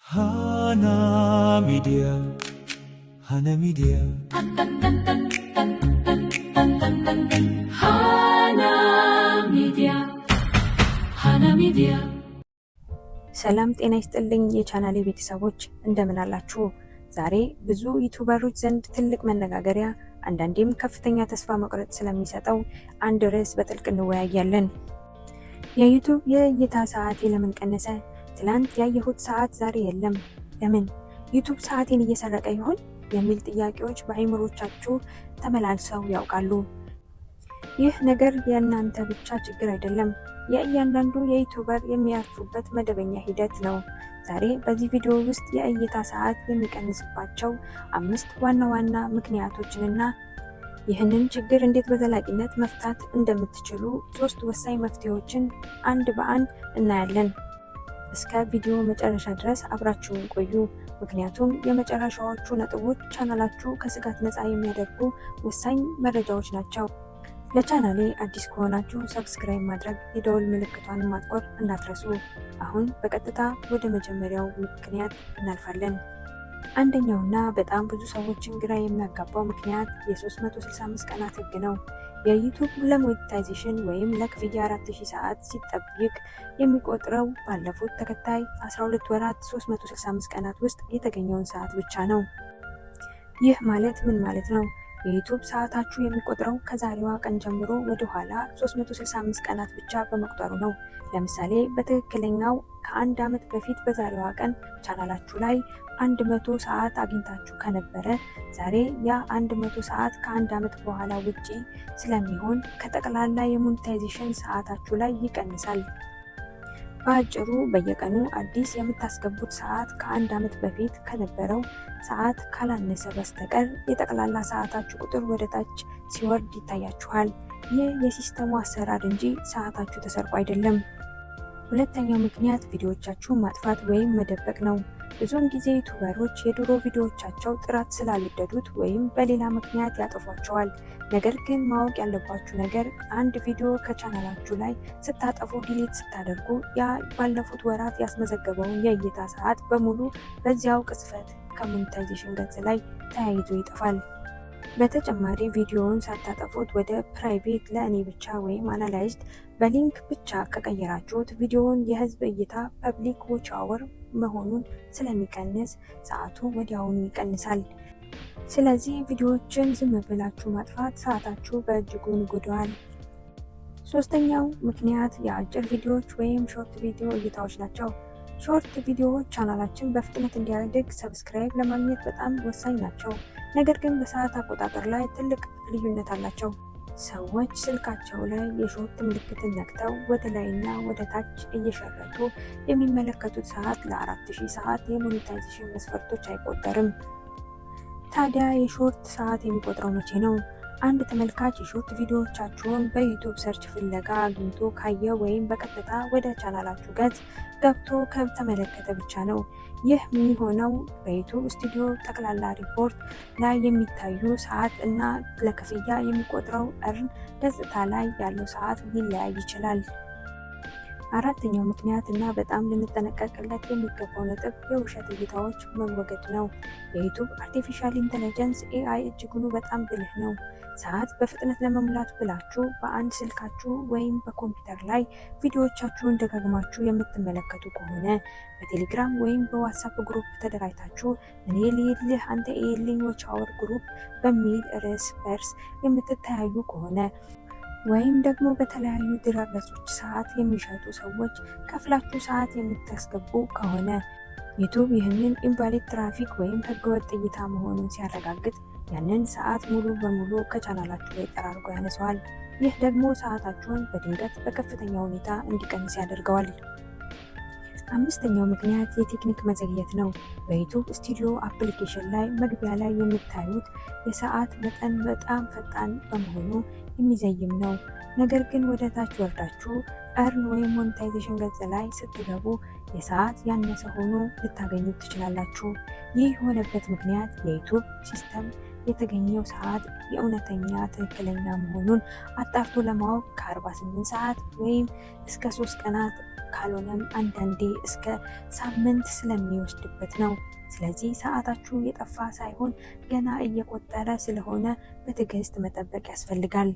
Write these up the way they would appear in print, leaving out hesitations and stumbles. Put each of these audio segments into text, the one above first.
Hana Media, Hana Media. Hana Media, Hana Media. ሰላም ጤና ይስጥልኝ የቻናሌ ቤተሰቦች እንደምን አላችሁ? ዛሬ ብዙ ዩቲዩበሮች ዘንድ ትልቅ መነጋገሪያ አንዳንዴም ከፍተኛ ተስፋ መቁረጥ ስለሚሰጠው አንድ ርዕስ በጥልቅ እንወያያለን። የዩቲዩብ የእይታ ሰዓቴ ለምን ቀነሰ? ትላንት ያየሁት ሰዓት ዛሬ የለም። ለምን? ዩቲዩብ ሰዓቴን እየሰረቀ ይሆን? የሚል ጥያቄዎች በአይምሮቻችሁ ተመላልሰው ያውቃሉ? ይህ ነገር የእናንተ ብቻ ችግር አይደለም። የእያንዳንዱ የዩቲዩበር የሚያልፉበት መደበኛ ሂደት ነው። ዛሬ በዚህ ቪዲዮ ውስጥ የእይታ ሰዓት የሚቀንስባቸው 5 ዋና ዋና ምክንያቶችንና ይህንን ችግር እንዴት በዘላቂነት መፍታት እንደምትችሉ 3 ወሳኝ መፍትሄዎችን አንድ በአንድ እናያለን። እስከ ቪዲዮ መጨረሻ ድረስ አብራችሁን ቆዩ፣ ምክንያቱም የመጨረሻዎቹ ነጥቦች ቻናላችሁ ከስጋት ነፃ የሚያደርጉ ወሳኝ መረጃዎች ናቸው። ለቻናሌ አዲስ ከሆናችሁ ሰብስክራይብ ማድረግ፣ የደወል ምልክቷን ማጥቆር እንዳትረሱ። አሁን በቀጥታ ወደ መጀመሪያው ምክንያት እናልፋለን። አንደኛውና በጣም ብዙ ሰዎችን ግራ የሚያጋባው ምክንያት የ365 ቀናት ህግ ነው። የዩቲዩብ ለሞኔታይዜሽን ወይም ለክፍያ 4000 ሰዓት ሲጠብቅ የሚቆጥረው ባለፉት ተከታይ 12 ወራት 365 ቀናት ውስጥ የተገኘውን ሰዓት ብቻ ነው። ይህ ማለት ምን ማለት ነው? የዩቲዩብ ሰዓታችሁ የሚቆጥረው ከዛሬዋ ቀን ጀምሮ ወደ ኋላ 365 ቀናት ብቻ በመቁጠሩ ነው። ለምሳሌ በትክክለኛው ከአንድ ዓመት በፊት በዛሬዋ ቀን ቻናላችሁ ላይ 100 ሰዓት አግኝታችሁ ከነበረ ዛሬ ያ 100 ሰዓት ከአንድ ዓመት በኋላ ውጪ ስለሚሆን ከጠቅላላ የሞኔታይዜሽን ሰዓታችሁ ላይ ይቀንሳል። በአጭሩ በየቀኑ አዲስ የምታስገቡት ሰዓት ከአንድ ዓመት በፊት ከነበረው ሰዓት ካላነሰ በስተቀር የጠቅላላ ሰዓታችሁ ቁጥር ወደ ታች ሲወርድ ይታያችኋል። ይህ የሲስተሙ አሰራር እንጂ ሰዓታችሁ ተሰርቆ አይደለም። ሁለተኛው ምክንያት ቪዲዮዎቻችሁን ማጥፋት ወይም መደበቅ ነው። ብዙውን ጊዜ ዩቲዩበሮች የድሮ ቪዲዮዎቻቸው ጥራት ስላልወደዱት ወይም በሌላ ምክንያት ያጠፏቸዋል። ነገር ግን ማወቅ ያለባችሁ ነገር አንድ ቪዲዮ ከቻናላችሁ ላይ ስታጠፉ ዲሊት ስታደርጉ ያ ባለፉት ወራት ያስመዘገበውን የእይታ ሰዓት በሙሉ በዚያው ቅጽበት ከሞኔታይዜሽን ገጽ ላይ ተያይዞ ይጠፋል። በተጨማሪ ቪዲዮውን ሳታጠፉት ወደ ፕራይቬት ለእኔ ብቻ ወይም አናላይዝድ በሊንክ ብቻ ከቀየራችሁት ቪዲዮውን የህዝብ እይታ ፐብሊክ ዎች አወር መሆኑን ስለሚቀንስ ሰዓቱ ወዲያውኑ ይቀንሳል። ስለዚህ ቪዲዮዎችን ዝም ብላችሁ ማጥፋት ሰዓታችሁ በእጅጉ ይጎዳዋል። ሶስተኛው ምክንያት የአጭር ቪዲዮዎች ወይም ሾርት ቪዲዮ እይታዎች ናቸው። ሾርት ቪዲዮዎች ቻናላችን በፍጥነት እንዲያድግ ሰብስክራይብ ለማግኘት በጣም ወሳኝ ናቸው። ነገር ግን በሰዓት አቆጣጠር ላይ ትልቅ ልዩነት አላቸው። ሰዎች ስልካቸው ላይ የሾርት ምልክትን ነክተው ወደ ላይና ወደ ታች እየሸረቱ የሚመለከቱት ሰዓት ለ4000 ሰዓት የሞኔታይዜሽን መስፈርቶች አይቆጠርም። ታዲያ የሾርት ሰዓት የሚቆጥረው መቼ ነው? አንድ ተመልካች የሾርት ቪዲዮዎቻችሁን በዩቲዩብ ሰርች ፍለጋ አግኝቶ ካየ ወይም በቀጥታ ወደ ቻናላችሁ ገጽ ገብቶ ከተመለከተ ብቻ ነው። ይህ የሚሆነው በዩቲዩብ ስቱዲዮ ጠቅላላ ሪፖርት ላይ የሚታዩ ሰዓት እና ለክፍያ የሚቆጥረው እርን ገጽታ ላይ ያለው ሰዓት ሊለያይ ይችላል። አራተኛው ምክንያት እና በጣም ልንጠነቀቅለት የሚገባው ነጥብ የውሸት እይታዎች መወገድ ነው። የዩቲዩብ አርቲፊሻል ኢንተለጀንስ ኤአይ እጅጉኑ በጣም ብልህ ነው። ሰዓት በፍጥነት ለመሙላት ብላችሁ በአንድ ስልካችሁ ወይም በኮምፒውተር ላይ ቪዲዮዎቻችሁን ደጋግማችሁ የምትመለከቱ ከሆነ በቴሌግራም ወይም በዋትስአፕ ግሩፕ ተደራጅታችሁ እኔ ልይልህ አንተ ኤልኝ ዎች አወር ግሩፕ በሚል ርዕስ በርስ የምትተያዩ ከሆነ ወይም ደግሞ በተለያዩ ድረገጾች ሰዓት የሚሸጡ ሰዎች ከፍላችሁ ሰዓት የምታስገቡ ከሆነ ዩቲዩብ ይህንን ኢንቫሊድ ትራፊክ ወይም ህገወጥ እይታ መሆኑን ሲያረጋግጥ ያንን ሰዓት ሙሉ በሙሉ ከቻናላችሁ ላይ ጠራርጎ ያነሰዋል። ይህ ደግሞ ሰዓታችሁን በድንገት በከፍተኛ ሁኔታ እንዲቀንስ ያደርገዋል። አምስተኛው ምክንያት የቴክኒክ መዘግየት ነው። በዩቲዩብ ስቱዲዮ አፕሊኬሽን ላይ መግቢያ ላይ የምታዩት የሰዓት መጠን በጣም ፈጣን በመሆኑ የሚዘይም ነው። ነገር ግን ወደ ታች ወርዳችሁ እርን ወይም ሞኔታይዜሽን ገጽ ላይ ስትገቡ የሰዓት ያነሰ ሆኖ ልታገኙት ትችላላችሁ። ይህ የሆነበት ምክንያት የዩቲዩብ ሲስተም የተገኘው ሰዓት የእውነተኛ ትክክለኛ መሆኑን አጣርቶ ለማወቅ ከ48 ሰዓት ወይም እስከ 3 ቀናት ካልሆነም አንዳንዴ እስከ ሳምንት ስለሚወስድበት ነው። ስለዚህ ሰዓታችሁ የጠፋ ሳይሆን ገና እየቆጠረ ስለሆነ በትዕግስት መጠበቅ ያስፈልጋል።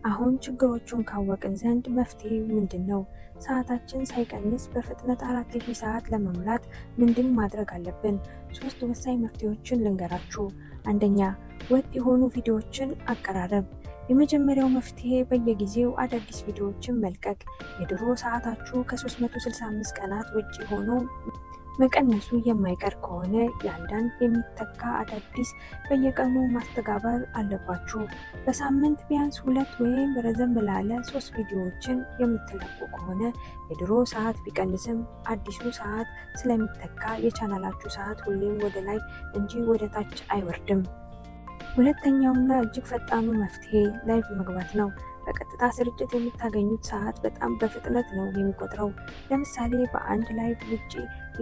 አሁን ችግሮቹን ካወቅን ዘንድ መፍትሄው ምንድን ነው? ሰዓታችን ሳይቀንስ በፍጥነት 4000 ሰዓት ለመሙላት ምንድን ማድረግ አለብን? 3 ወሳኝ መፍትሄዎችን ልንገራችሁ። አንደኛ፣ ወጥ የሆኑ ቪዲዮዎችን አቀራረብ። የመጀመሪያው መፍትሄ በየጊዜው አዳዲስ ቪዲዮዎችን መልቀቅ። የድሮ ሰዓታችሁ ከ365 ቀናት ውጪ ሆኖ መቀነሱ የማይቀር ከሆነ የአንዳንድ የሚተካ አዳዲስ በየቀኑ ማስተጋበር አለባችሁ። በሳምንት ቢያንስ 2 ወይም ረዘም ላለ 3 ቪዲዮዎችን የምትለቁ ከሆነ የድሮ ሰዓት ቢቀንስም አዲሱ ሰዓት ስለሚተካ የቻናላችሁ ሰዓት ሁሌም ወደ ላይ እንጂ ወደ ታች አይወርድም። ሁለተኛውና እጅግ ፈጣኑ መፍትሄ ላይቭ መግባት ነው። በቀጥታ ስርጭት የምታገኙት ሰዓት በጣም በፍጥነት ነው የሚቆጥረው። ለምሳሌ በአንድ ላይቭ ውጪ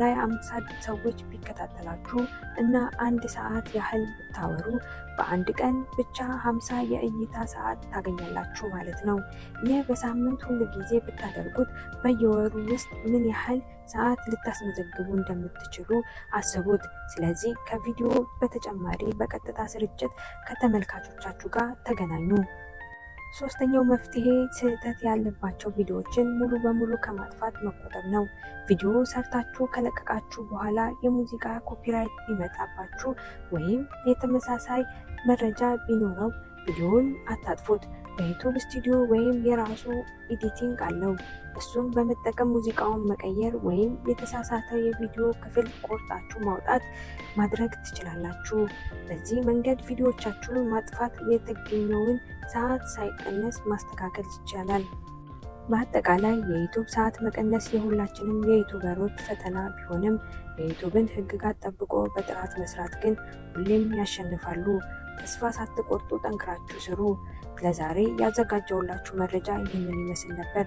ላይ 50 ሰዎች ቢከታተላችሁ እና 1 ሰዓት ያህል ብታወሩ በአንድ ቀን ብቻ 50 የእይታ ሰዓት ታገኛላችሁ ማለት ነው። ይህ በሳምንት ሁል ጊዜ ብታደርጉት በየወሩ ውስጥ ምን ያህል ሰዓት ልታስመዘግቡ እንደምትችሉ አስቡት። ስለዚህ ከቪዲዮ በተጨማሪ በቀጥታ ስርጭት ከተመልካቾቻችሁ ጋር ተገናኙ። ሶስተኛው መፍትሄ ስህተት ያለባቸው ቪዲዮዎችን ሙሉ በሙሉ ከማጥፋት መቆጠብ ነው። ቪዲዮ ሰርታችሁ ከለቀቃችሁ በኋላ የሙዚቃ ኮፒራይት ቢመጣባችሁ ወይም የተመሳሳይ መረጃ ቢኖረው ቪዲዮውን አታጥፉት። በዩቲዩብ ስቱዲዮ ወይም የራሱ ኤዲቲንግ አለው። እሱም በመጠቀም ሙዚቃውን መቀየር ወይም የተሳሳተ የቪዲዮ ክፍል ቆርጣችሁ ማውጣት ማድረግ ትችላላችሁ። በዚህ መንገድ ቪዲዮዎቻችሁን ማጥፋት የተገኘውን ሰዓት ሳይቀነስ ማስተካከል ይቻላል። በአጠቃላይ የዩቲዩብ ሰዓት መቀነስ የሁላችንም የዩቲዩበሮች ፈተና ቢሆንም የዩቲዩብን ሕግጋት ጠብቆ በጥራት መስራት ግን ሁሌም ያሸንፋሉ። ተስፋ ሳትቆርጡ ጠንክራችሁ ስሩ። ለዛሬ ያዘጋጀውላችሁ መረጃ ይህንን ይመስል ነበር።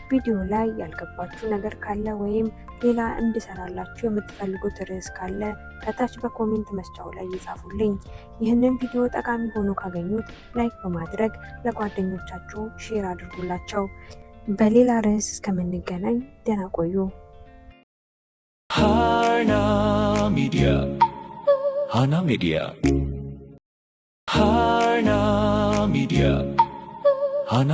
ቪዲዮ ላይ ያልገባችሁ ነገር ካለ ወይም ሌላ እንድሰራላችሁ የምትፈልጉት ርዕስ ካለ ከታች በኮሜንት መስጫው ላይ ይጻፉልኝ። ይህንን ቪዲዮ ጠቃሚ ሆኖ ካገኙት ላይክ በማድረግ ለጓደኞቻችሁ ሼር አድርጉላቸው። በሌላ ርዕስ እስከምንገናኝ ደህና ቆዩ። Hana Media. Hana Media. Hana Media. Hana